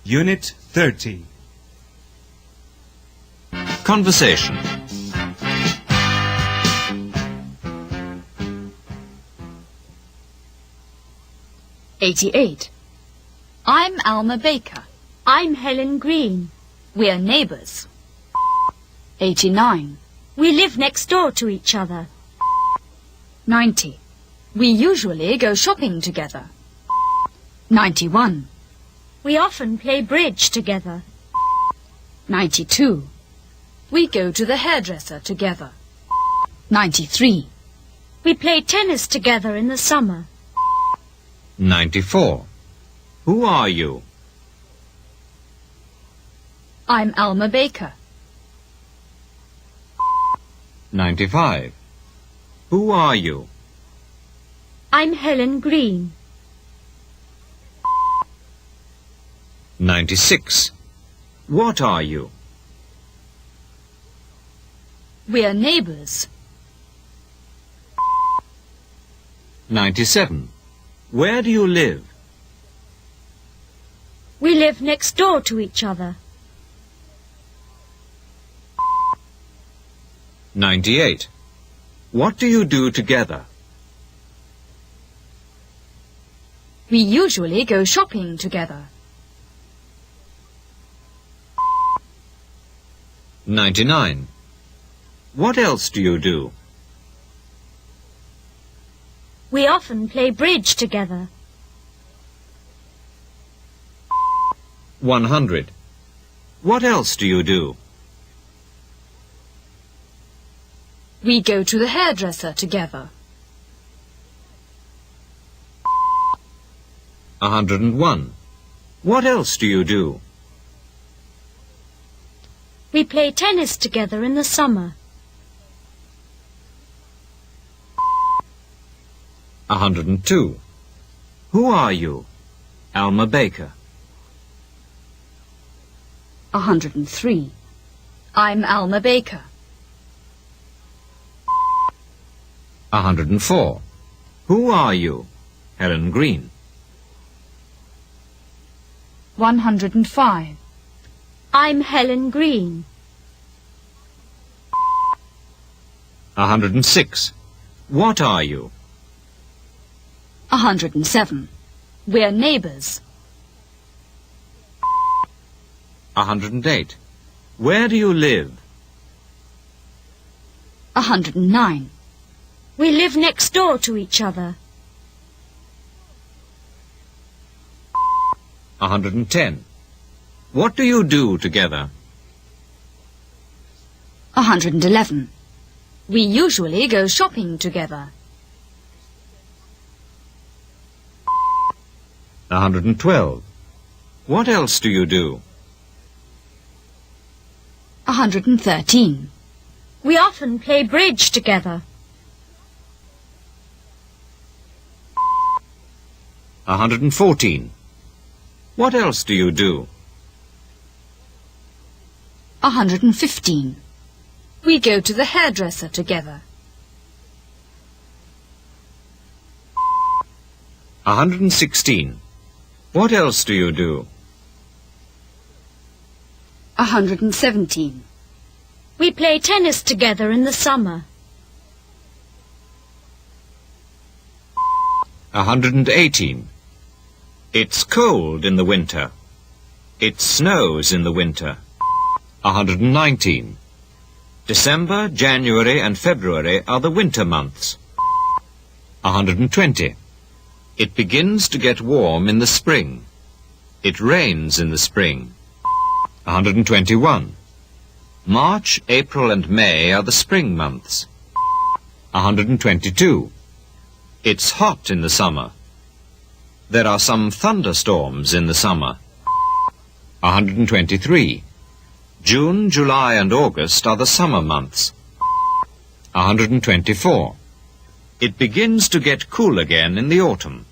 Unit 30. Conversation. '88. I'm Alma Baker. I'm Helen Green. We're neighbours. '89. We live next door to each other. '90. We usually go shopping together. '91. We often play bridge together. '92. We go to the hairdresser together. '93. We play tennis together in the summer. 94. Who are you? I'm Alma Baker. 95. Who are you? I'm Helen Green. 96. What are you? We're neighbours. 97. Where do you live? We live next door to each other. 98. What do you do together? We usually go shopping together. 99. What else do you do? We often play bridge together. 100. What else do you do? We go to the hairdresser together. 101. What else do you do? We play tennis together in the summer. 102. Who are you? Alma Baker. 103. I'm Alma Baker. 104. Who are you? Helen Green. 105. I'm Helen Green. 106. What are you? 107. We're neighbours. 108. Where do you live? 109. We live next door to each other. 110. What do you do together? 111. We usually go shopping together. 112. What else do you do? 113. We often play bridge together. 114. What else do you do? 115. We go to the hairdresser together. 116. What else do you do? 117. We play tennis together in the summer. 118. It's cold in the winter. It snows in the winter. 119. December, January and February are the winter months. 120. It begins to get warm in the spring. It rains in the spring. 121. March, April and May are the spring months. 122. It's hot in the summer. There are some thunderstorms in the summer. 123. June, July and August are the summer months. 124. It begins to get cool again in the autumn.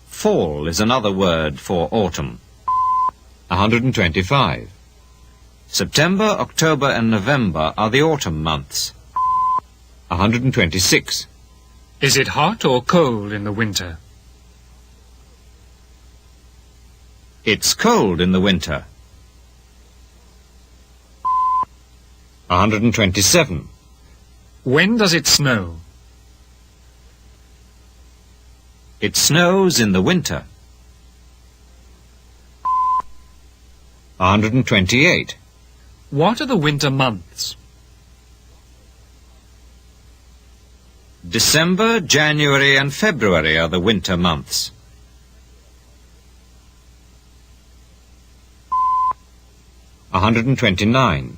Fall is another word for autumn. 125. September, October and November are the autumn months. 126. Is it hot or cold in the winter? It's cold in the winter. 127. When does it snow? It snows in the winter. 128. What are the winter months? December, January and February are the winter months. 129.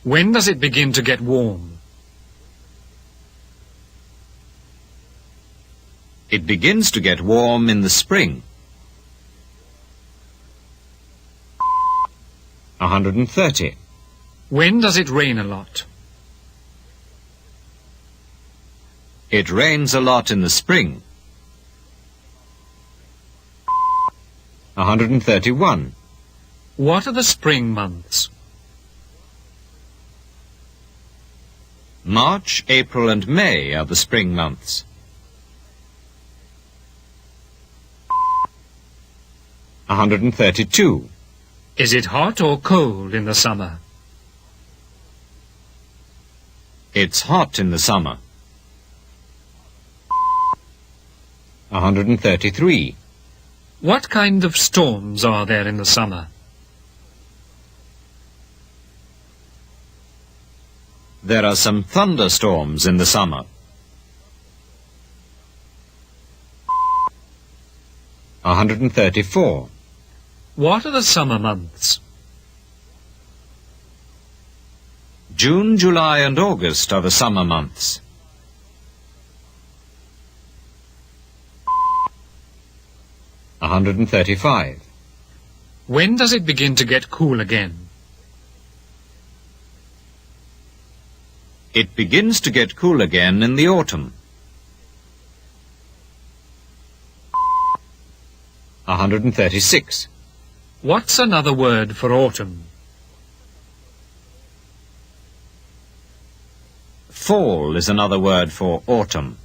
When does it begin to get warm? It begins to get warm in the spring. 130. When does it rain a lot? It rains a lot in the spring. 131. What are the spring months? March, April and May are the spring months. 132. Is it hot or cold in the summer? It's hot in the summer. 133. What kind of storms are there in the summer? There are some thunderstorms in the summer. 134. What are the summer months? June, July and August are the summer months. 135. When does it begin to get cool again? It begins to get cool again in the autumn. 136. What's another word for autumn? Fall is another word for autumn.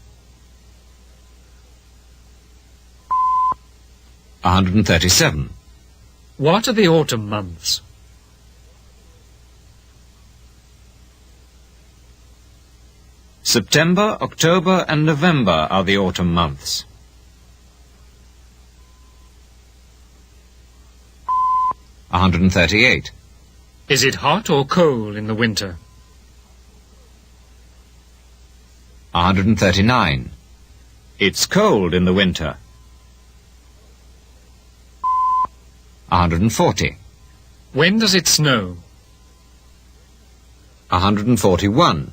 137. What are the autumn months? September, October and November are the autumn months. 138. Is it hot or cold in the winter? 139. It's cold in the winter. 140. When does it snow? 141.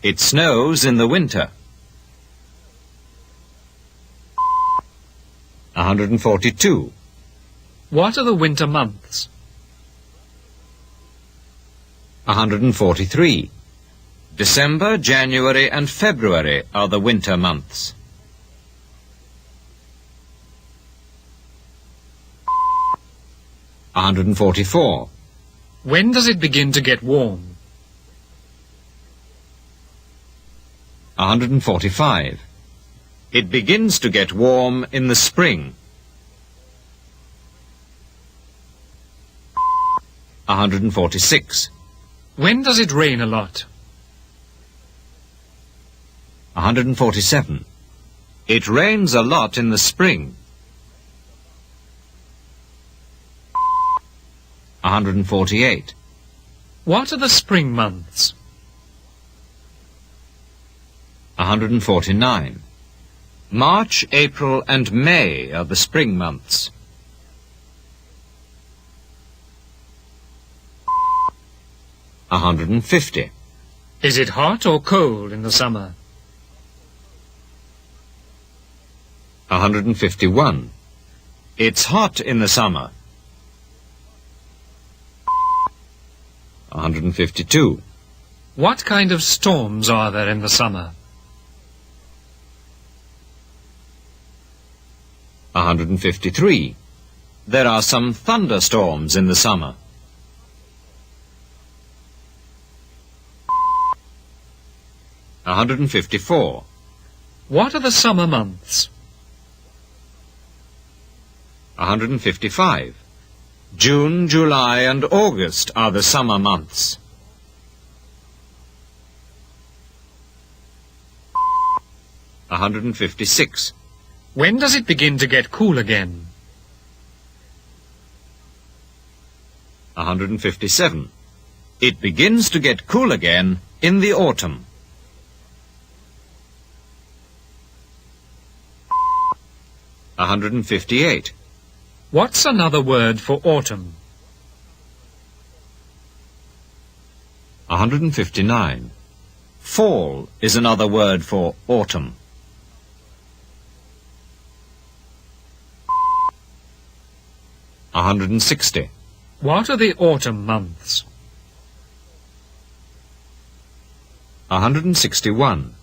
It snows in the winter. 142. What are the winter months? 143. December, January and February are the winter months. 144. When does it begin to get warm? 145. It begins to get warm in the spring. 146. When does it rain a lot? 147. It rains a lot in the spring. 148. What are the spring months? 149. March, April and May are the spring months. 150. Is it hot or cold in the summer? 151. It's hot in the summer. 152. What kind of storms are there in the summer? 153. There are some thunderstorms in the summer. 154. What are the summer months? 155. June, July and August are the summer months. 156. When does it begin to get cool again? 157. It begins to get cool again in the autumn. 158. What's another word for autumn? 159. Fall is another word for autumn. 160. What are the autumn months? 161.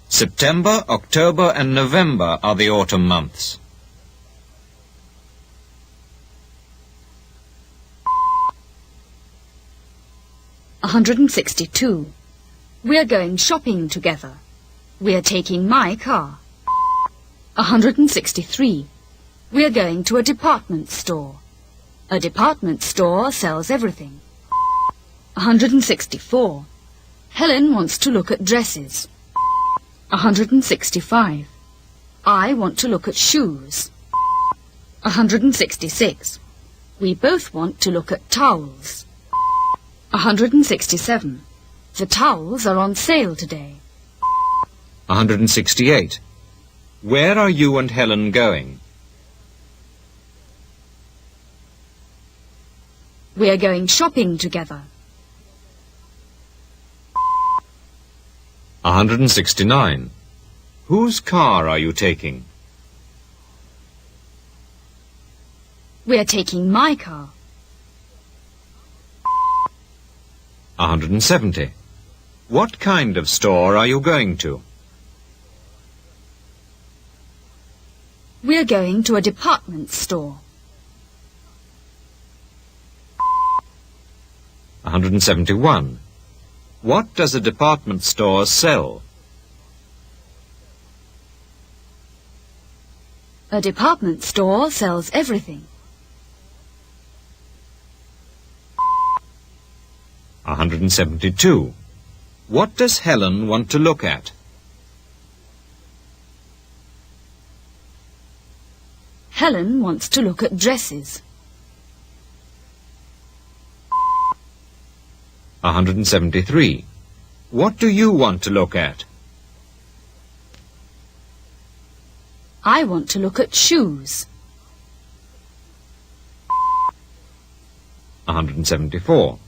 September, October and November are the autumn months. 162. We're going shopping together. We're taking my car. 163. We're going to a department store. A department store sells everything. 164. Helen wants to look at dresses. 165. I want to look at shoes. 166. We both want to look at towels. 167. The towels are on sale today. 168. Where are you and Helen going? We're going shopping together. 169. Whose car are you taking? We're taking my car. 170. What kind of store are you going to? We're going to a department store. 171. What does a department store sell? A department store sells everything. 172. What does Helen want to look at? Helen wants to look at dresses. 173. What do you want to look at? I want to look at shoes. 174.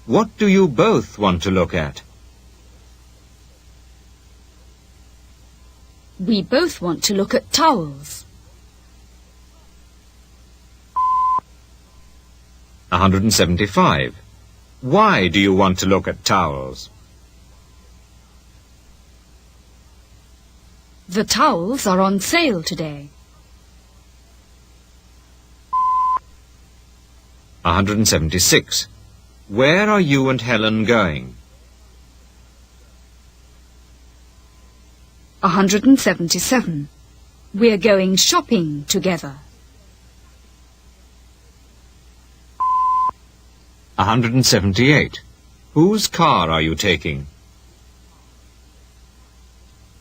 What do you both want to look at? We both want to look at towels. 175. Why do you want to look at towels? The towels are on sale today. 176. Where are you and Helen going? 177. We're going shopping together. 178. Whose car are you taking?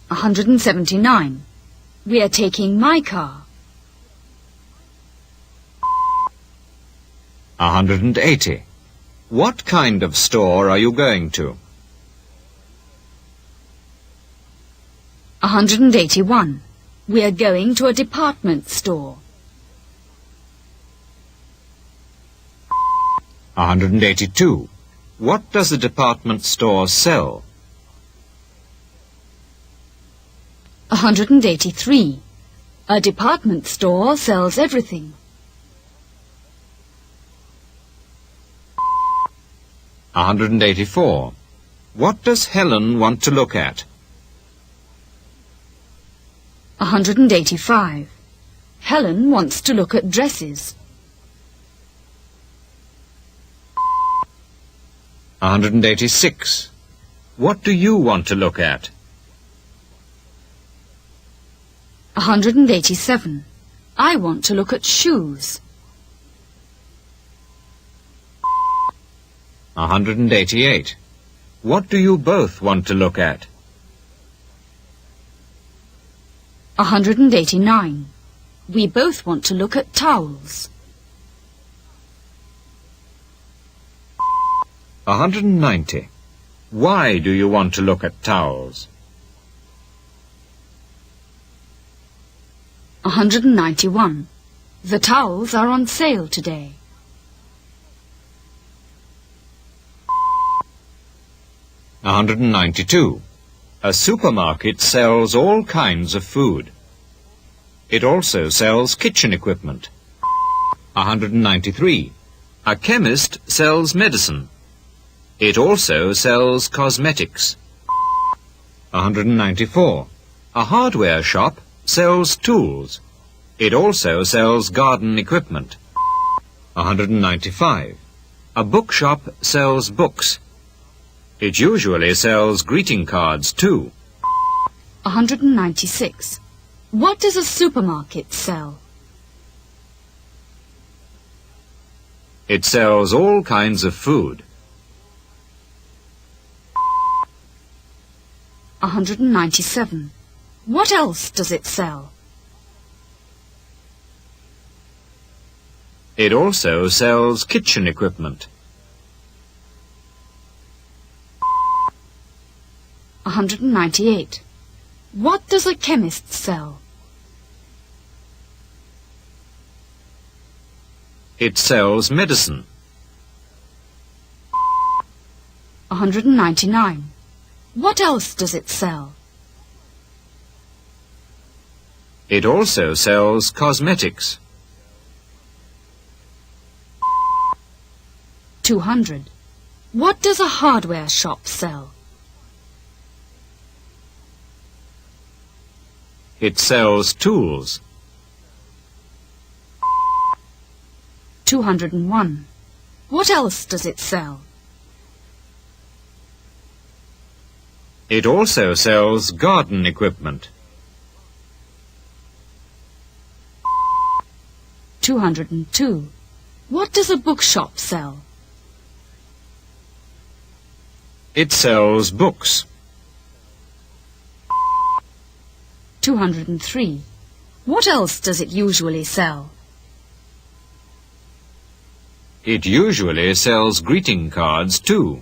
179. We're taking my car. 180. What kind of store are you going to? 181. We're going to a department store. 182. What does a department store sell? 183. A department store sells everything. 184. What does Helen want to look at? 185. Helen wants to look at dresses. 186. What do you want to look at? 187. I want to look at shoes. 188. What do you both want to look at? 189. We both want to look at towels. 190. Why do you want to look at towels? 191. The towels are on sale today. 192. A supermarket sells all kinds of food. It also sells kitchen equipment. 193. A chemist sells medicine. It also sells cosmetics. 194. A hardware shop sells tools. It also sells garden equipment. 195. A bookshop sells books. It usually sells greeting cards too. 196. What does a supermarket sell? It sells all kinds of food. 197. What else does it sell? It also sells kitchen equipment. 198. What does a chemist sell? It sells medicine. 199. What else does it sell? It also sells cosmetics. 200. What does a hardware shop sell? It sells tools. 201. What else does it sell? It also sells garden equipment. 202. What does a bookshop sell? It sells books. 203. What else does it usually sell? It usually sells greeting cards too.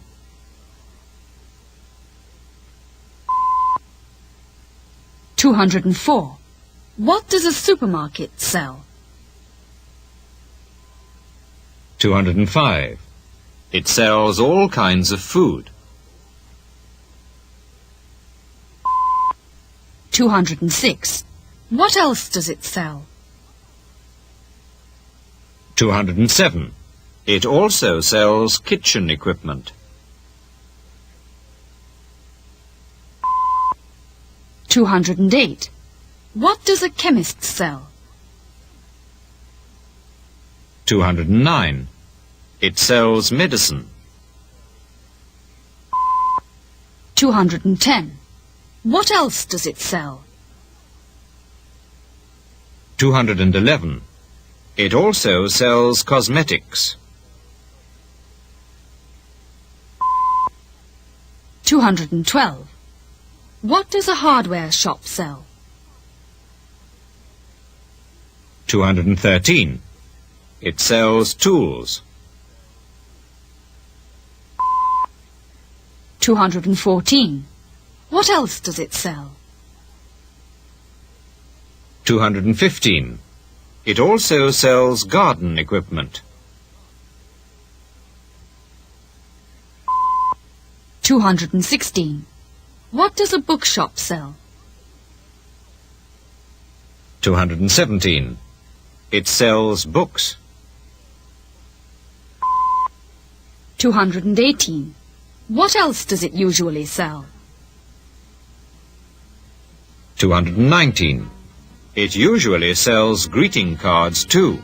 204. What does a supermarket sell? 205. It sells all kinds of food. 206. What else does it sell? 207. It also sells kitchen equipment. 208. What does a chemist sell? 209. It sells medicine. 210. What else does it sell? 211. It also sells cosmetics. 212. What does a hardware shop sell? 213. It sells tools. 214. What else does it sell? 215. It also sells garden equipment. 216. What does a bookshop sell? 217. It sells books. 218. What else does it usually sell? 219. It usually sells greeting cards too.